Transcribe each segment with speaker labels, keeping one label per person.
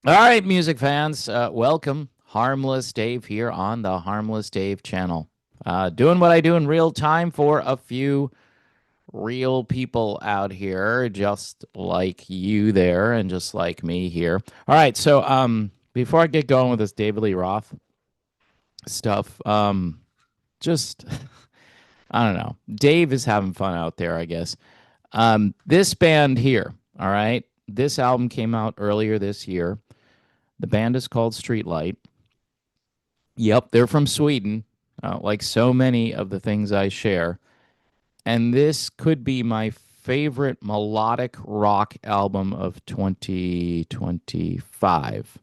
Speaker 1: All right, music fans, welcome. Harmless Dave here on the Harmless Dave channel. Doing what I do in real time for a few real people out here, just like you there and just like me here. All right, so before I get going with this David Lee Roth stuff, just I don't know. Dave is having fun out there, I guess. This band here, all right, this album came out earlier this year. The band is called Streetlight. Yep, they're from Sweden, like so many of the things I share. And this could be my favorite melodic rock album of 2025.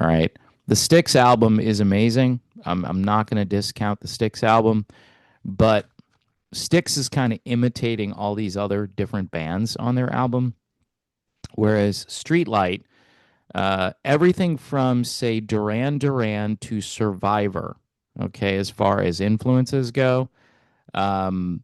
Speaker 1: All right. The Styx album is amazing. I'm not going to discount the Styx album, but Styx is kind of imitating all these other different bands on their album, whereas Streetlight, everything from, say, Duran Duran to Survivor, okay, as far as influences go, um,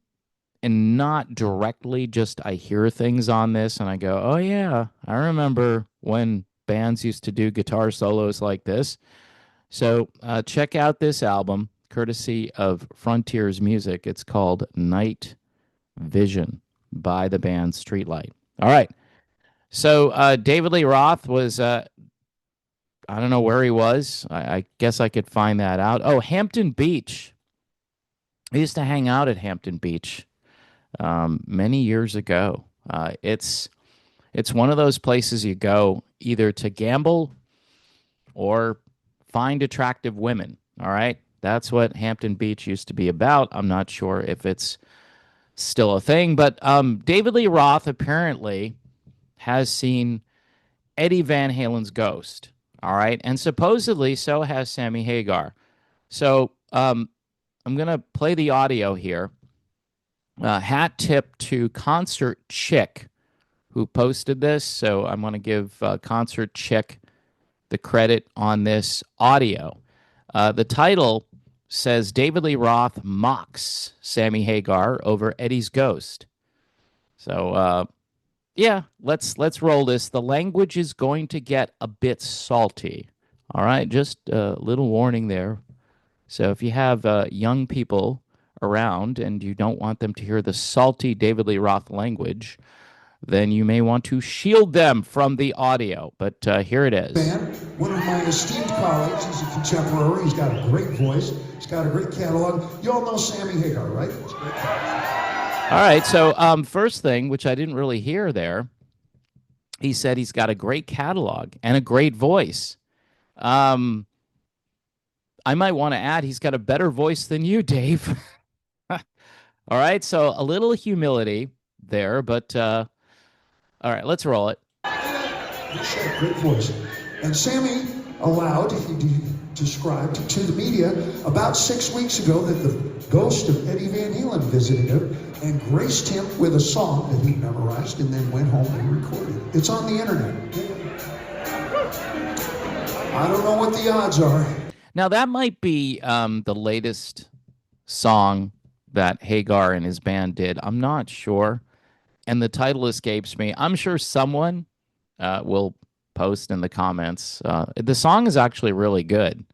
Speaker 1: and not directly, just I hear things on this and I go, oh, yeah, I remember when bands used to do guitar solos like this. So check out this album, courtesy of Frontiers Music. It's called Night Vision by the band Streetlight. All right. So David Lee Roth was I don't know where he was. I guess I could find that out. Oh, Hampton Beach. I used to hang out at Hampton Beach many years ago. It's one of those places you go either to gamble or find attractive women. All right, that's what Hampton Beach used to be about. I'm not sure if it's still a thing, but David Lee Roth apparently has seen Eddie Van Halen's ghost. All right. And supposedly so has Sammy Hagar. So I'm going to play the audio here. Hat tip to Concert Chick, who posted this. So I'm going to give Concert Chick the credit on this audio. The title says David Lee Roth mocks Sammy Hagar over Eddie's ghost. So yeah, let's roll this. The language is going to get a bit salty. All right, just a little warning there. So if you have young people around and you don't want them to hear the salty David Lee Roth language, then you may want to shield them from the audio. But here it is.
Speaker 2: Band, one of my esteemed colleagues. He's a contemporary. He's got a great voice. He's got a great catalog. You all know Sammy Hagar, right?
Speaker 1: All right, so first thing, which I didn't really hear there, he said he's got a great catalog and a great voice. I might want to add he's got a better voice than you, Dave. All right, so a little humility there, but all right, let's roll it.
Speaker 2: He's got a great voice. And Sammy allowed, he described to the media about 6 weeks ago that the ghost of Eddie Van Halen visited him and graced him with a song that he memorized and then went home and recorded. It's on the internet. I don't know what the odds are.
Speaker 1: Now, that might be the latest song that Hagar and his band did. I'm not sure. And the title escapes me. I'm sure someone will post in the comments. The song is actually really good.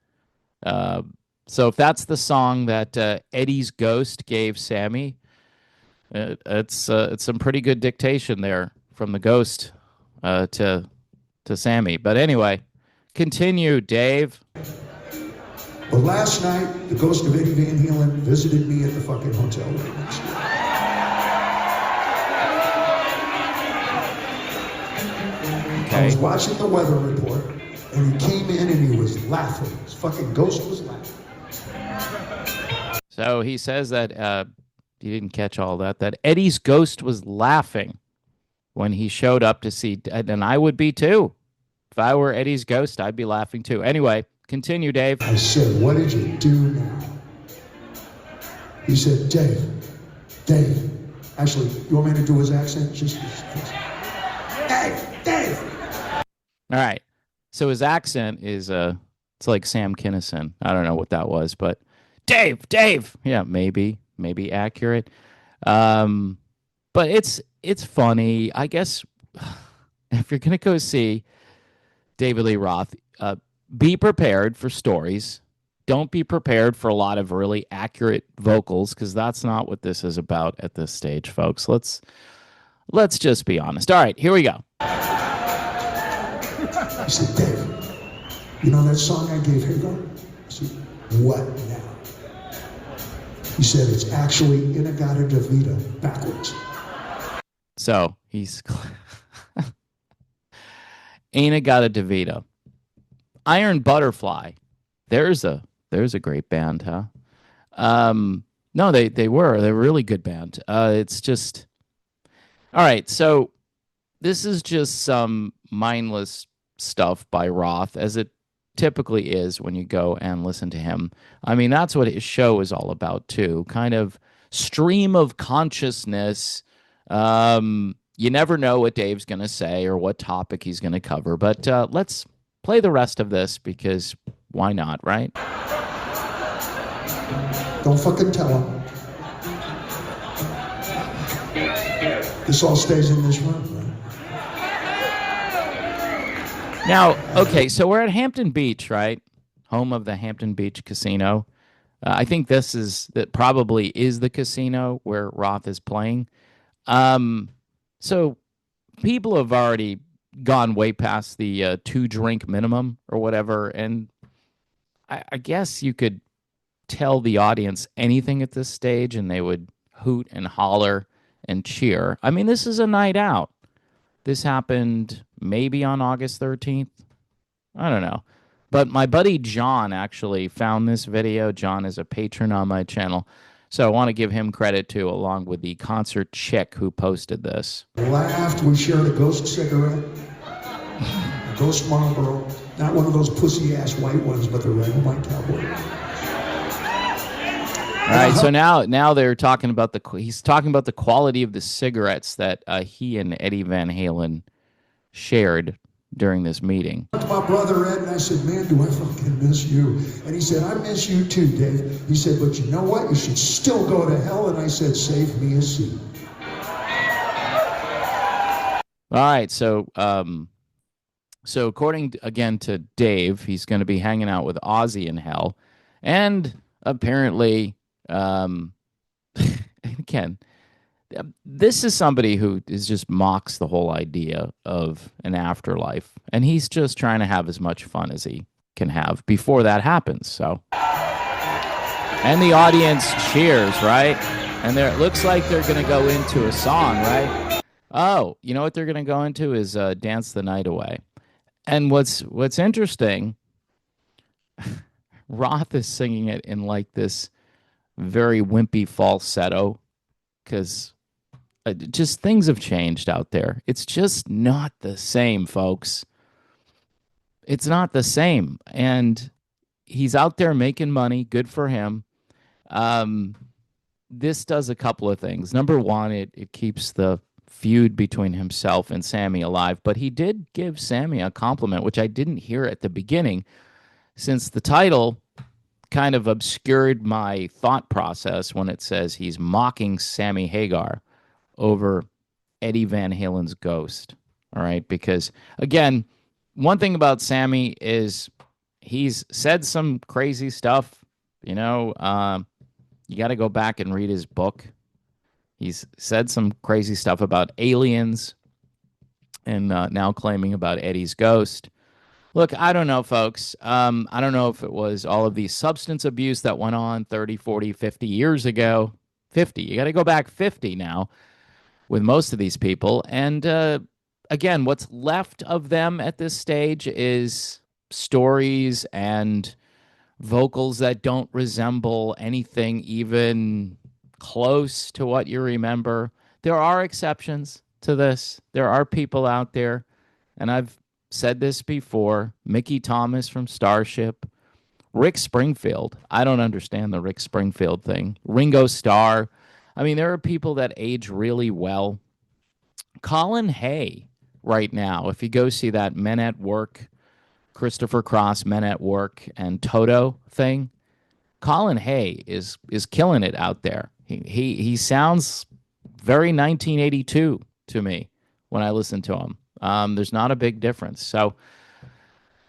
Speaker 1: So if that's the song that Eddie's ghost gave Sammy, it's some pretty good dictation there from the ghost to Sammy. But anyway, continue, Dave.
Speaker 2: But last night, the ghost of Eddie Van Halen visited me at the fucking hotel room. I was watching the weather report, and he came in and he was laughing. His fucking ghost was laughing.
Speaker 1: So he says that he didn't catch all that. That Eddie's ghost was laughing when he showed up to see, and I would be too. If I were Eddie's ghost, I'd be laughing too. Anyway, continue, Dave.
Speaker 2: I said, "What did you do now?" He said, Dave. Actually, you want me to do his accent? Just Dave.
Speaker 1: All right. So his accent is it's like Sam Kinison. I don't know what that was, but Dave. Yeah, maybe accurate. But it's funny. I guess if you're gonna go see David Lee Roth. Be prepared for stories. Don't be prepared for a lot of really accurate vocals because that's not what this is about at this stage, folks. Let's just be honest. All right, here we go.
Speaker 2: He said, Dave, you know that song I gave Hagar? I said, what now? He said, it's actually Inagata Davida backwards.
Speaker 1: So he's Inagata Davida. Iron Butterfly. There's a great band, huh? No, they were a really good band. It's just all right. So this is just some mindless stuff by Roth, as it typically is when you go and listen to him. I mean, that's what his show is all about too. Kind of stream of consciousness. You never know what Dave's going to say or what topic he's going to cover, but let's play the rest of this because why not, right?
Speaker 2: Don't fucking tell him. This all stays in this room, right?
Speaker 1: Now, okay, so we're at Hampton Beach, right? Home of the Hampton Beach Casino. I think that probably is the casino where Roth is playing. So people have already gone way past the 2-drink minimum or whatever, and I guess you could tell the audience anything at this stage and they would hoot and holler and cheer. I mean, this is a night out. This happened maybe on August 13th. I don't know. But my buddy John actually found this video. John is a patron on my channel. So I want to give him credit too, along with the concert chick who posted this.
Speaker 2: We laughed. We shared a ghost cigarette. A ghost Marlboro. Not one of those pussy-ass white ones, but the red and white cowboy.
Speaker 1: All right, so now they're talking about he's talking about the quality of the cigarettes that he and Eddie Van Halen shared during this meeting.
Speaker 2: I went to my brother Ed and I said, man, do I fucking miss you? And he said, I miss you too, Dave. He said, but you know what? You should still go to hell. And I said, save me a seat.
Speaker 1: All right, so according again to Dave, he's going to be hanging out with Ozzy in hell, and apparently. Again, this is somebody who just mocks the whole idea of an afterlife, and he's just trying to have as much fun as he can have before that happens. So, and the audience cheers, right? And it looks like they're going to go into a song, right? Oh, you know what they're going to go into is "Dance the Night Away." And what's interesting, Roth is singing it in like this very wimpy falsetto because just things have changed out there. It's just not the same, folks. It's not the same. And he's out there making money. Good for him. This does a couple of things. Number one, it keeps the feud between himself and Sammy alive. But he did give Sammy a compliment, which I didn't hear at the beginning, since the title kind of obscured my thought process when it says he's mocking Sammy Hagar over Eddie Van Halen's Ghost. All right, because again, one thing about Sammy is he's said some crazy stuff. You know, you got to go back and read his book. He's said some crazy stuff about aliens and now claiming about Eddie's ghost. Look, I don't know, folks. I don't know if it was all of the substance abuse that went on 30, 40, 50 years ago. 50. You got to go back 50 now with most of these people. And again, what's left of them at this stage is stories and vocals that don't resemble anything even close to what you remember. There are exceptions to this. There are people out there, and I've said this before, Mickey Thomas from Starship, Rick Springfield. I don't understand the Rick Springfield thing. Ringo Starr. I mean, there are people that age really well. Colin Hay right now, if you go see that Men at Work, Christopher Cross, Men at Work, and Toto thing, Colin Hay is killing it out there. He sounds very 1982 to me when I listen to him. There's not a big difference. So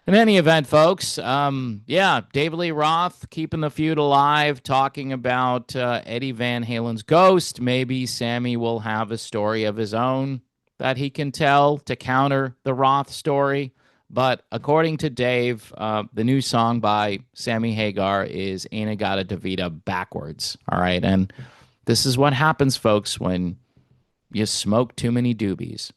Speaker 1: In any event, folks, yeah, David Lee Roth keeping the feud alive, talking about Eddie Van Halen's ghost. Maybe Sammy will have a story of his own that he can tell to counter the Roth story. But according to Dave, the new song by Sammy Hagar is Ain't Davida backwards. All right. And this is what happens, folks, when you smoke too many doobies.